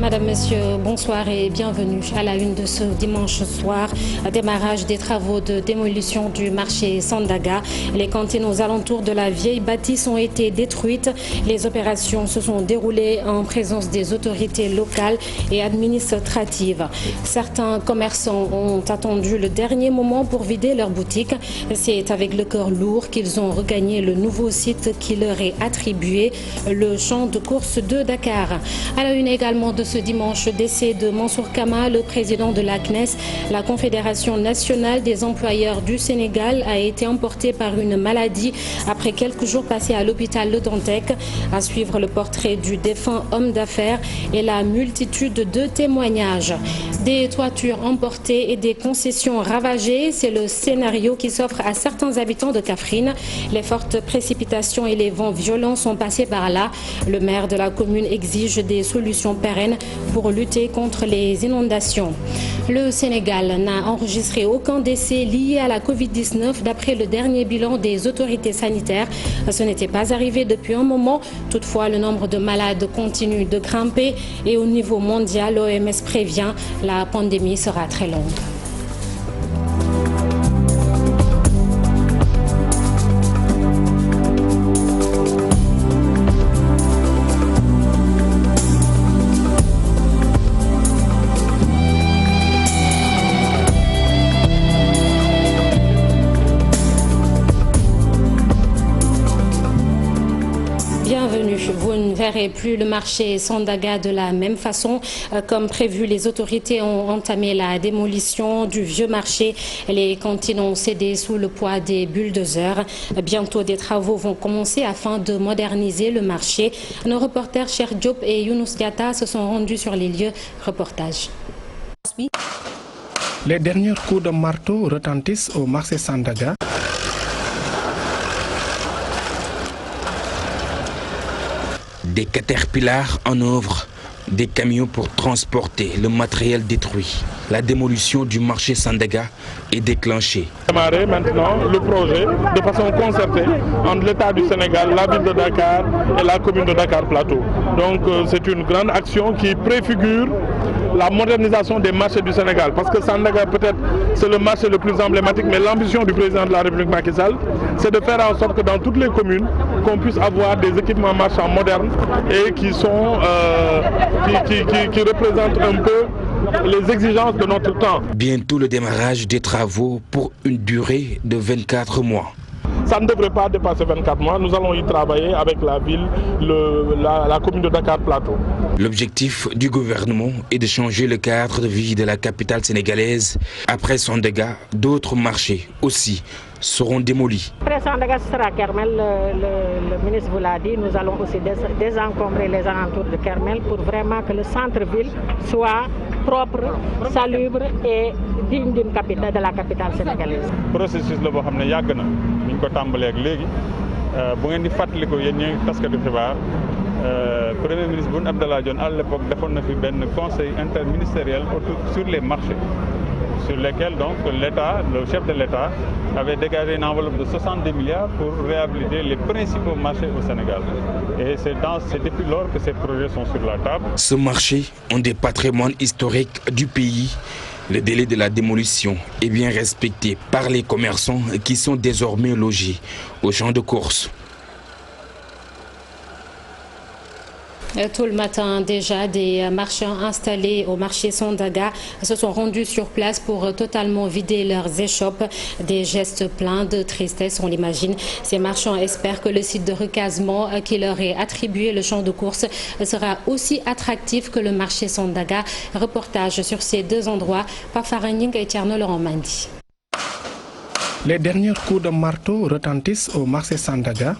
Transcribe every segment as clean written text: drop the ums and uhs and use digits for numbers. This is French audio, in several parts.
Madame, Monsieur, bonsoir et bienvenue à la une de ce dimanche soir. Démarrage des travaux de démolition du marché Sandaga. Les cantines aux alentours de la vieille bâtisse ont été détruites. Les opérations se sont déroulées en présence des autorités locales et administratives. Certains commerçants ont attendu le dernier moment pour vider leurs boutiques. C'est avec le cœur lourd qu'ils ont regagné le nouveau site qui leur est attribué, le champ de course de Dakar. À la une également de ce dimanche, décès de Mansour Kama, le président de la CNES. La Confédération nationale des employeurs du Sénégal a été emportée par une maladie après quelques jours passés à l'hôpital Le Dantec. À suivre le portrait du défunt homme d'affaires et la multitude de témoignages. Des toitures emportées et des concessions ravagées, c'est le scénario qui s'offre à certains habitants de Kaffrine. Les fortes précipitations et les vents violents sont passés par là. Le maire de la commune exige des solutions pérennes pour lutter contre les inondations. Le Sénégal n'a enregistré aucun décès lié à la Covid-19 d'après le dernier bilan des autorités sanitaires. Ce n'était pas arrivé depuis un moment. Toutefois, le nombre de malades continue de grimper et au niveau mondial, l'OMS prévient la pandémie sera très longue. Bienvenue. Vous ne verrez plus le marché Sandaga de la même façon. Comme prévu, les autorités ont entamé la démolition du vieux marché. Les cantines ont cédé sous le poids des bulldozers. Bientôt, des travaux vont commencer afin de moderniser le marché. Nos reporters Cher Diop et Younous Diatta se sont rendus sur les lieux. Reportage. Les derniers coups de marteau retentissent au marché Sandaga. Des caterpillars en œuvre, des camions pour transporter le matériel détruit. La démolition du marché Sandaga est déclenchée. Démarrer maintenant le projet de façon concertée entre l'État du Sénégal, la ville de Dakar et la commune de Dakar Plateau. Donc c'est une grande action qui préfigure la modernisation des marchés du Sénégal. Parce que Sandaga peut-être c'est le marché le plus emblématique, mais l'ambition du président de la République Macky Sall, c'est de faire en sorte que dans toutes les communes, qu'on puisse avoir des équipements marchands modernes et qui sont qui représentent un peu les exigences de notre temps. Bientôt le démarrage des travaux pour une durée de 24 mois. Ça ne devrait pas dépasser 24 mois. Nous allons y travailler avec la ville, la commune de Dakar Plateau. L'objectif du gouvernement est de changer le cadre de vie de la capitale sénégalaise. Après Sandaga, d'autres marchés aussi seront démolis. Après Sandaga, ce sera Kermel. Le ministre vous l'a dit, nous allons aussi désencombrer les alentours de Kermel pour vraiment que le centre-ville soit propre, salubre et digne d'une capitale, de la capitale sénégalaise. Processus la boo xam ne yàgg na ñu ko tàmbalee ak léegi bu ngeen di fàttaliku yéen ñi taskatu xibaar Premier ministre Boun Abdallah Dionne à l'époque defoon na fi benn conseil interministériel sur les marchés, sur lesquels donc l'État, le chef de l'État, avait dégagé une enveloppe de 70 milliards pour réhabiliter les principaux marchés au Sénégal. Et c'est depuis lors que ces projets sont sur la table. Ce marché ont des patrimoines historiques du pays. Le délai de la démolition est bien respecté par les commerçants qui sont désormais logés au champ de course. Tout le matin déjà, des marchands installés au marché Sandaga se sont rendus sur place pour totalement vider leurs échoppes. Des gestes pleins de tristesse, on l'imagine. Ces marchands espèrent que le site de recasement qui leur est attribué, le champ de course, sera aussi attractif que le marché Sandaga. Reportage sur ces deux endroits par Faragning et Tierno Laurent Mandi. Les derniers coups de marteau retentissent au marché Sandaga.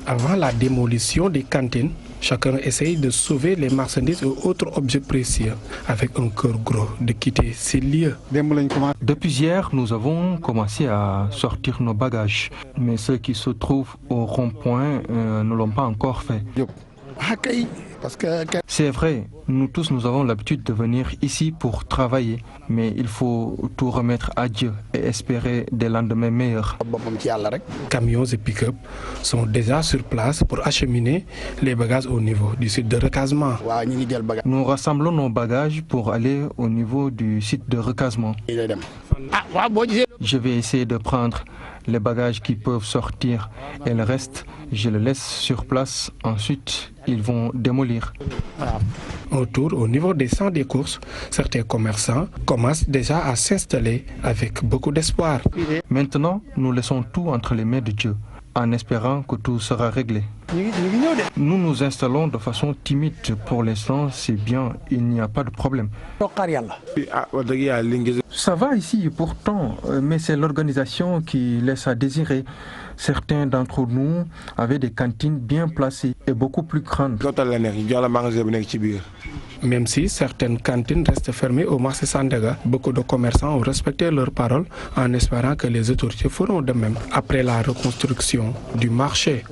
Avant la démolition des cantines, chacun essaye de sauver les marchandises et autres objets précieux avec un cœur gros de quitter ces lieux. Depuis hier, nous avons commencé à sortir nos bagages. Mais ceux qui se trouvent au rond-point ne l'ont pas encore fait. C'est vrai, nous tous nous avons l'habitude de venir ici pour travailler, mais il faut tout remettre à Dieu et espérer des lendemains meilleurs. Camions et pick-up sont déjà sur place pour acheminer les bagages au niveau du site de recasement. Nous rassemblons nos bagages pour aller au niveau du site de recasement. Je vais essayer de prendre les bagages qui peuvent sortir et le reste, je le laisse sur place. Ensuite, ils vont démolir. Autour, au niveau des centres des courses, certains commerçants commencent déjà à s'installer avec beaucoup d'espoir. Maintenant, nous laissons tout entre les mains de Dieu, en espérant que tout sera réglé. Nous nous installons de façon timide. Pour l'instant, c'est bien, il n'y a pas de problème. Ça va ici pourtant, mais c'est l'organisation qui laisse à désirer. Certains d'entre nous avaient des cantines bien placées et beaucoup plus grandes. Même si certaines cantines restent fermées au marché Sandaga, beaucoup de commerçants ont respecté leurs paroles en espérant que les autorités feront de même après la reconstruction du marché.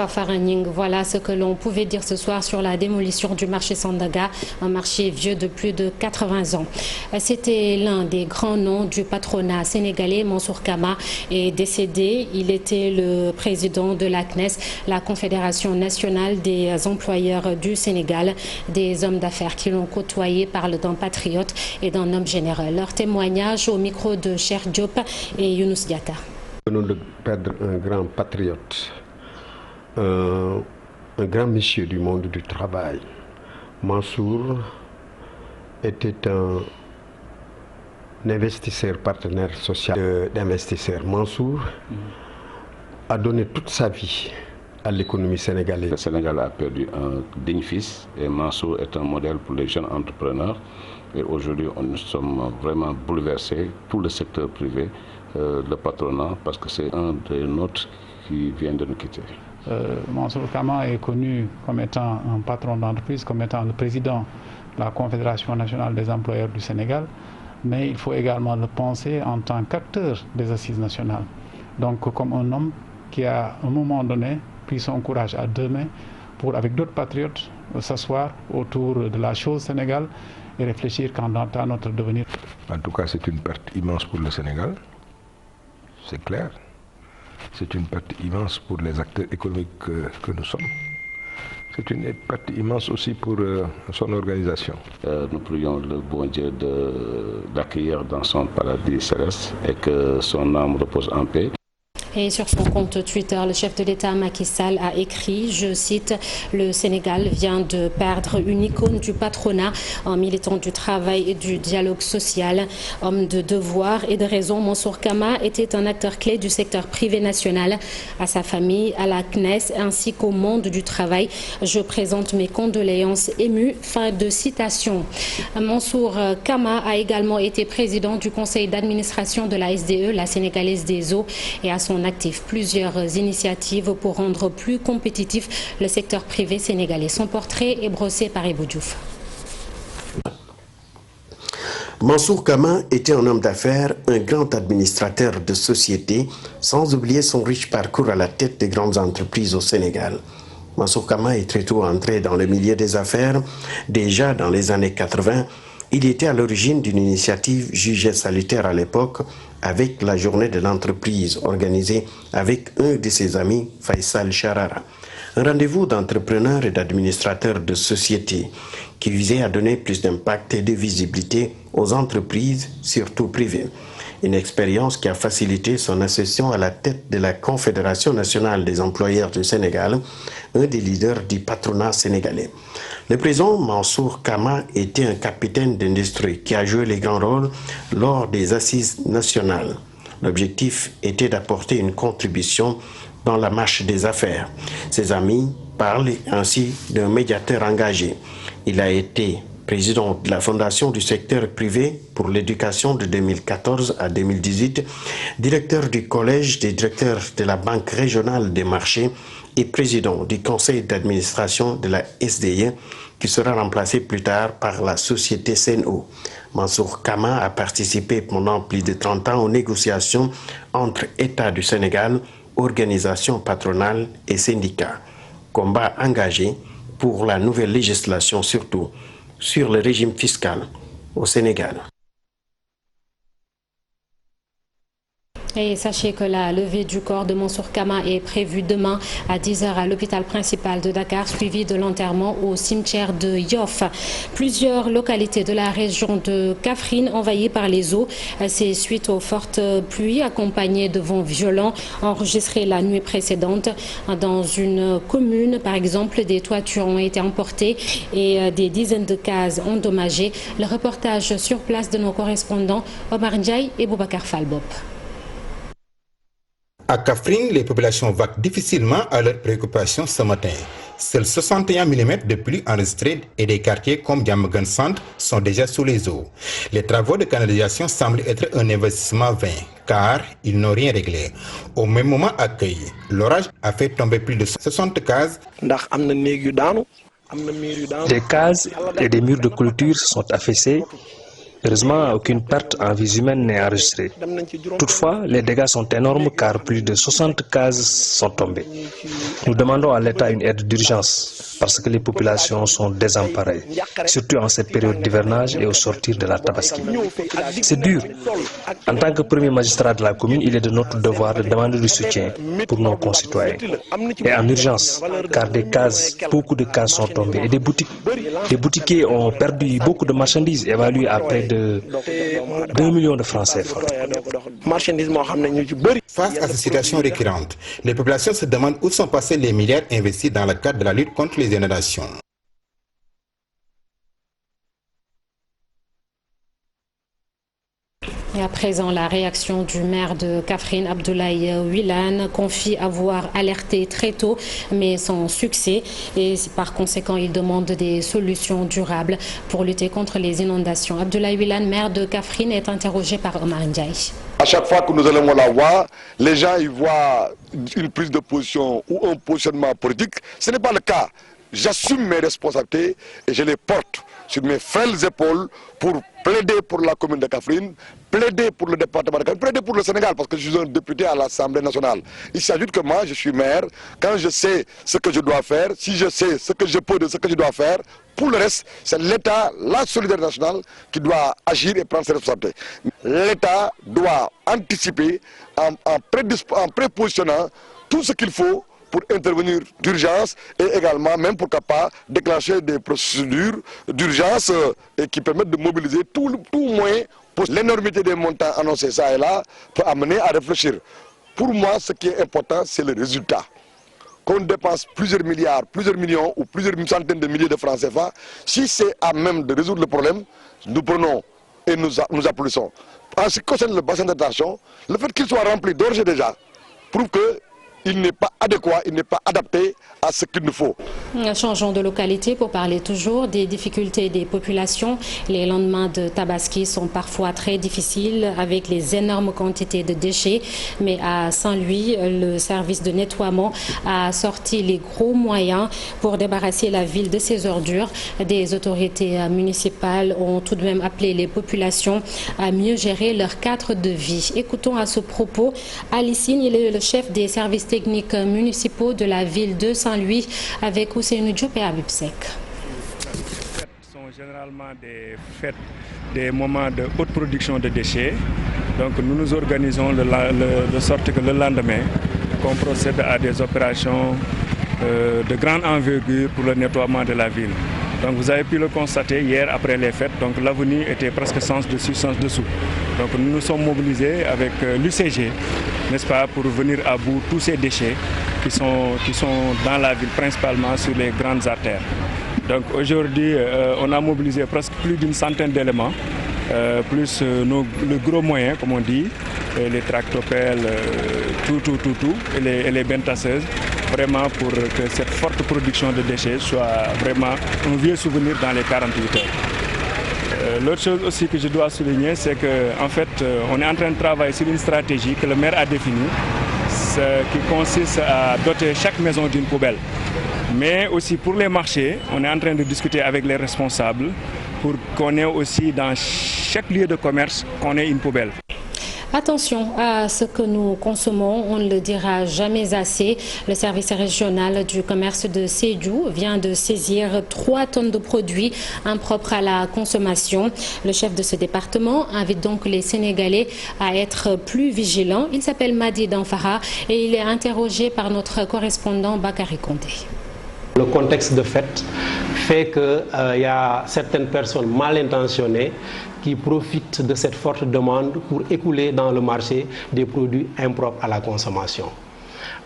Faragning, voilà ce que l'on pouvait dire ce soir sur la démolition du marché Sandaga, un marché vieux de plus de 80 ans. C'était l'un des grands noms du patronat sénégalais. Mansour Kama est décédé. Il était le président de la CNES, la Confédération nationale des employeurs du Sénégal. Des hommes d'affaires qui l'ont côtoyé parlent d'un patriote et d'un homme généreux. Leur témoignage au micro de Cheikh Diop et Younous Diatta. Nous venons de perdre un grand patriote. Un grand monsieur du monde du travail. Mansour était un investisseur, partenaire social d'investisseurs. Mansour a donné toute sa vie à l'économie sénégalaise. Le Sénégal a perdu un digne fils et Mansour est un modèle pour les jeunes entrepreneurs. Et aujourd'hui, nous sommes vraiment bouleversés, tout le secteur privé, le patronat, parce que c'est un des nôtres qui vient de nous quitter. Mansour Kama est connu comme étant un patron d'entreprise, comme étant le président de la Confédération nationale des employeurs du Sénégal, mais il faut également le penser en tant qu'acteur des assises nationales. Donc comme un homme qui a à un moment donné pris son courage à deux mains pour, avec d'autres patriotes, s'asseoir autour de la chose Sénégal et réfléchir quant à notre devenir. En tout cas, c'est une perte immense pour le Sénégal, c'est clair. C'est une perte immense pour les acteurs économiques que nous sommes. C'est une perte immense aussi pour son organisation. Nous prions le bon Dieu d'accueillir dans son paradis céleste et que son âme repose en paix. Et sur son compte Twitter, le chef de l'État Macky Sall a écrit, je cite, « Le Sénégal vient de perdre une icône du patronat, un militant du travail et du dialogue social, homme de devoir et de raison. Mansour Kama était un acteur clé du secteur privé national. À sa famille, à la CNES ainsi qu'au monde du travail, je présente mes condoléances émues. » Fin de citation. Mansour Kama a également été président du conseil d'administration de la SDE, la Sénégalaise des eaux, et à son actif plusieurs initiatives pour rendre plus compétitif le secteur privé sénégalais. Son portrait est brossé par Ebou Diouf. Mansour Kama était un homme d'affaires, un grand administrateur de société, sans oublier son riche parcours à la tête de grandes entreprises au Sénégal. Mansour Kama est très tôt entré dans le milieu des affaires. Déjà dans les années 80, il était à l'origine d'une initiative jugée salutaire à l'époque avec la journée de l'entreprise organisée avec un de ses amis, Faisal Charara. Un rendez-vous d'entrepreneurs et d'administrateurs de sociétés qui visait à donner plus d'impact et de visibilité aux entreprises, surtout privées. Une expérience qui a facilité son accession à la tête de la Confédération nationale des employeurs du Sénégal, un des leaders du patronat sénégalais. Le président Mansour Kama était un capitaine d'industrie qui a joué les grands rôles lors des assises nationales. L'objectif était d'apporter une contribution dans la marche des affaires. Ses amis parlent ainsi d'un médiateur engagé. Il a été président de la Fondation du secteur privé pour l'éducation de 2014 à 2018, directeur du collège des directeurs de la Banque régionale des marchés et président du conseil d'administration de la SDE, qui sera remplacé plus tard par la société CNO. Mansour Kama a participé pendant plus de 30 ans aux négociations entre États du Sénégal organisations patronales et syndicats. Combat engagé pour la nouvelle législation, surtout sur le régime fiscal au Sénégal. Et sachez que la levée du corps de Mansour Kama est prévue demain à 10 h à l'hôpital principal de Dakar, suivi de l'enterrement au cimetière de Yoff. Plusieurs localités de la région de Kaffrine envahies par les eaux. C'est suite aux fortes pluies accompagnées de vents violents enregistrés la nuit précédente. Dans une commune, par exemple, des toitures ont été emportées et des dizaines de cases endommagées. Le reportage sur place de nos correspondants Omar Ndiaye et Boubacar Falbop. À Kaffrine, les populations vaquent difficilement à leurs préoccupations ce matin. Seuls 61 mm de pluie enregistrés et des quartiers comme Diamaguène Centre sont déjà sous les eaux. Les travaux de canalisation semblent être un investissement vain, car ils n'ont rien réglé. Au même moment accueilli, l'orage a fait tomber plus de 60 cases. Des cases et des murs de clôture se sont affaissés. Heureusement, aucune perte en vie humaine n'est enregistrée. Toutefois, les dégâts sont énormes car plus de 60 cases sont tombées. Nous demandons à l'État une aide d'urgence parce que les populations sont désemparées, surtout en cette période d'hivernage et au sortir de la Tabaski. C'est dur. En tant que premier magistrat de la commune, il est de notre devoir de demander du soutien pour nos concitoyens. Et en urgence, car beaucoup de cases sont tombées et des boutiquiers ont perdu beaucoup de marchandises évaluées à près de 2 millions de francs CFA. Face à cette situation récurrente, les populations se demandent où sont passés les milliards investis dans le cadre de la lutte contre les inondations. Et à présent, la réaction du maire de Kaffrine, Abdoulaye Wilane, confie avoir alerté très tôt, mais sans succès. Et par conséquent, il demande des solutions durables pour lutter contre les inondations. Abdoulaye Wilane, maire de Kaffrine, est interrogé par Omar Ndiaye. À chaque fois que nous allons la voir, les gens y voient une prise de position ou un positionnement politique. Ce n'est pas le cas. J'assume mes responsabilités et je les porte sur mes frêles épaules pour plaider pour la commune de Kaffrine, plaider pour le département de Kaffrine, plaider pour le Sénégal parce que je suis un député à l'Assemblée nationale. Il s'ajoute que moi, je suis maire. Quand je sais ce que je dois faire, si je sais ce que je peux de ce que je dois faire, pour le reste, c'est l'État, la solidarité nationale qui doit agir et prendre ses responsabilités. L'État doit anticiper en prépositionnant tout ce qu'il faut pour intervenir d'urgence et également, même pourquoi pas, déclencher des procédures d'urgence qui permettent de mobiliser tout moyen pour l'énormité des montants annoncés ça et là pour amener à réfléchir. Pour moi, ce qui est important, c'est le résultat. Qu'on dépense plusieurs milliards, plusieurs millions ou plusieurs centaines de milliers de francs CFA, si c'est à même de résoudre le problème, nous prenons et nous applaudissons. En ce qui concerne le bassin d'attention, le fait qu'il soit rempli d'ores et déjà prouve que il n'est pas adéquat, il n'est pas adapté à ce qu'il nous faut. Changeons de localité pour parler toujours des difficultés des populations. Les lendemains de Tabaski sont parfois très difficiles avec les énormes quantités de déchets. Mais à Saint-Louis, le service de nettoiement a sorti les gros moyens pour débarrasser la ville de ses ordures. Des autorités municipales ont tout de même appelé les populations à mieux gérer leur cadre de vie. Écoutons à ce propos Alicine, il est le chef des services techniques municipaux de la ville de Saint-Louis avec Ousseynou Diop et Habib Seck. Ce sont généralement des fêtes, des moments de haute production de déchets. Donc nous nous organisons de sorte que le lendemain, qu'on procède à des opérations de grande envergure pour le nettoiement de la ville. Donc vous avez pu le constater hier après les fêtes, donc l'avenue était presque sens dessus, sens dessous. Donc nous nous sommes mobilisés avec l'UCG, n'est-ce pas, pour venir à bout tous ces déchets qui sont dans la ville, principalement sur les grandes artères. Donc aujourd'hui, on a mobilisé presque plus d'une centaine d'éléments, plus le gros moyen, comme on dit, les tractopelles, et les bennes tasseuses, vraiment pour que cette forte production de déchets soit vraiment un vieux souvenir dans les 48 heures. L'autre chose aussi que je dois souligner, c'est qu'en fait, on est en train de travailler sur une stratégie que le maire a définie, qui consiste à doter chaque maison d'une poubelle. Mais aussi pour les marchés, on est en train de discuter avec les responsables pour qu'on ait aussi dans chaque lieu de commerce, qu'on ait une poubelle. Attention à ce que nous consommons, on ne le dira jamais assez. Le service régional du commerce de Sédhiou vient de saisir 3 tonnes de produits impropres à la consommation. Le chef de ce département invite donc les Sénégalais à être plus vigilants. Il s'appelle Madi Danfara et il est interrogé par notre correspondant Bakary Kondé. Le contexte de fête fait qu'il y a certaines personnes mal intentionnées qui profitent de cette forte demande pour écouler dans le marché des produits impropres à la consommation.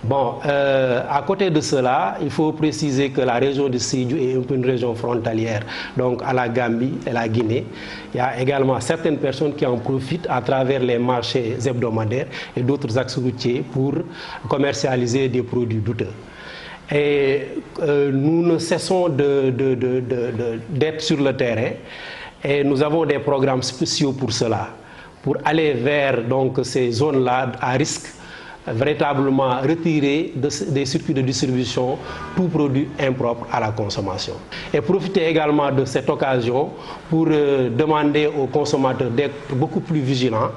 Bon, à côté de cela, il faut préciser que la région de Sédhiou est une région frontalière, donc à la Gambie et la Guinée. Il y a également certaines personnes qui en profitent à travers les marchés hebdomadaires et d'autres axes routiers pour commercialiser des produits douteux. Et nous ne cessons d'être sur le terrain et nous avons des programmes spéciaux pour cela, pour aller vers donc, ces zones-là à risque, véritablement retirer des circuits de distribution tout produit impropre à la consommation. Et profiter également de cette occasion pour demander aux consommateurs d'être beaucoup plus vigilants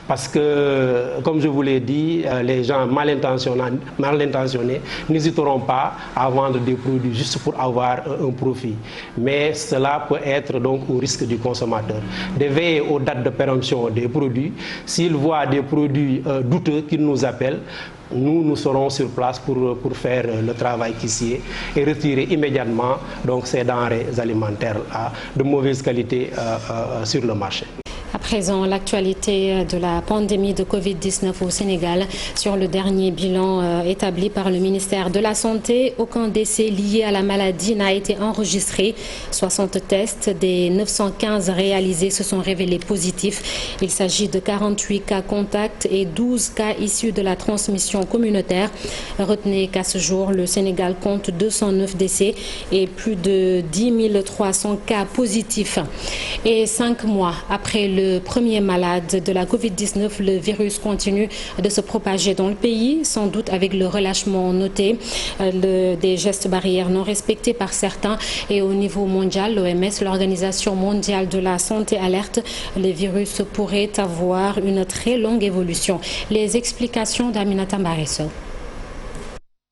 parce que, comme je vous l'ai dit, les gens mal intentionnés n'hésiteront pas à vendre des produits juste pour avoir un profit. Mais cela peut être donc au risque du consommateur. De veiller aux dates de péremption des produits. S'ils voient des produits douteux, qu'ils nous appellent, nous serons sur place pour faire le travail qui est et retirer immédiatement donc, ces denrées alimentaires de mauvaise qualité sur le marché. À présent, l'actualité de la pandémie de Covid-19 au Sénégal. Sur le dernier bilan établi par le ministère de la Santé, aucun décès lié à la maladie n'a été enregistré. 60 tests des 915 réalisés se sont révélés positifs. Il s'agit de 48 cas contacts et 12 cas issus de la transmission communautaire. Retenez qu'à ce jour, le Sénégal compte 209 décès et plus de 10 300 cas positifs. Et 5 mois après le premier malade de la Covid-19, le virus continue de se propager dans le pays, sans doute avec le relâchement noté des gestes barrières non respectés par certains. Et au niveau mondial, l'OMS, l'Organisation mondiale de la santé, alerte, le virus pourrait avoir une très longue évolution. Les explications d'Aminata Mbaresso.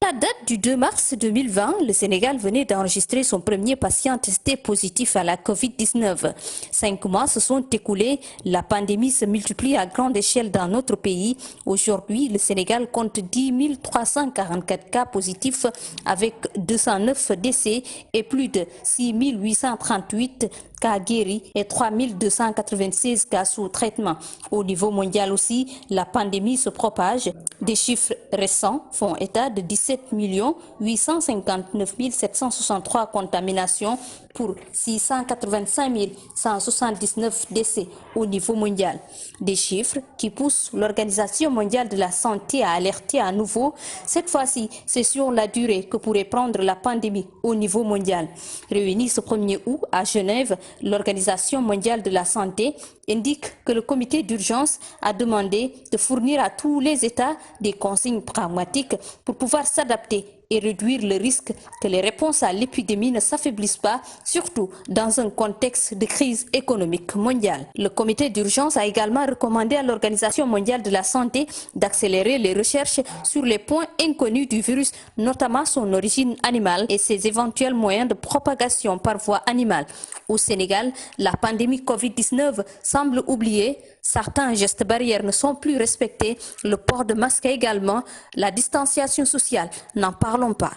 À la date du 2 mars 2020, le Sénégal venait d'enregistrer son premier patient testé positif à la Covid-19. 5 mois se sont écoulés, la pandémie se multiplie à grande échelle dans notre pays. Aujourd'hui, le Sénégal compte 10 344 cas positifs avec 209 décès et plus de 6 838 cas guéris et 3 296 cas sous traitement. Au niveau mondial aussi, la pandémie se propage. Des chiffres récents font état de 17 859 763 contaminations pour 685 179 décès au niveau mondial. Des chiffres qui poussent l'Organisation mondiale de la santé à alerter à nouveau. Cette fois-ci, c'est sur la durée que pourrait prendre la pandémie au niveau mondial. Réunie ce 1er août à Genève, l'Organisation mondiale de la santé indique que le comité d'urgence a demandé de fournir à tous les États des consignes pragmatiques pour pouvoir s'adapter et réduire le risque que les réponses à l'épidémie ne s'affaiblissent pas, surtout dans un contexte de crise économique mondiale. Le comité d'urgence a également recommandé à l'Organisation mondiale de la santé d'accélérer les recherches sur les points inconnus du virus, notamment son origine animale et ses éventuels moyens de propagation par voie animale. Au Sénégal, la pandémie Covid-19 semble oubliée. Certains gestes barrières ne sont plus respectés, le port de masque également, la distanciation sociale, n'en parlons pas.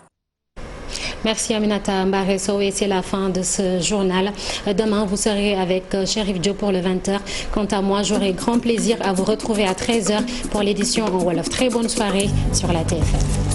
Merci Aminata Mbaresso et c'est la fin de ce journal. Demain, vous serez avec Chérif Diop pour le 20h. Quant à moi, j'aurai grand plaisir à vous retrouver à 13h pour l'édition en Wolof. Très bonne soirée sur la TFM.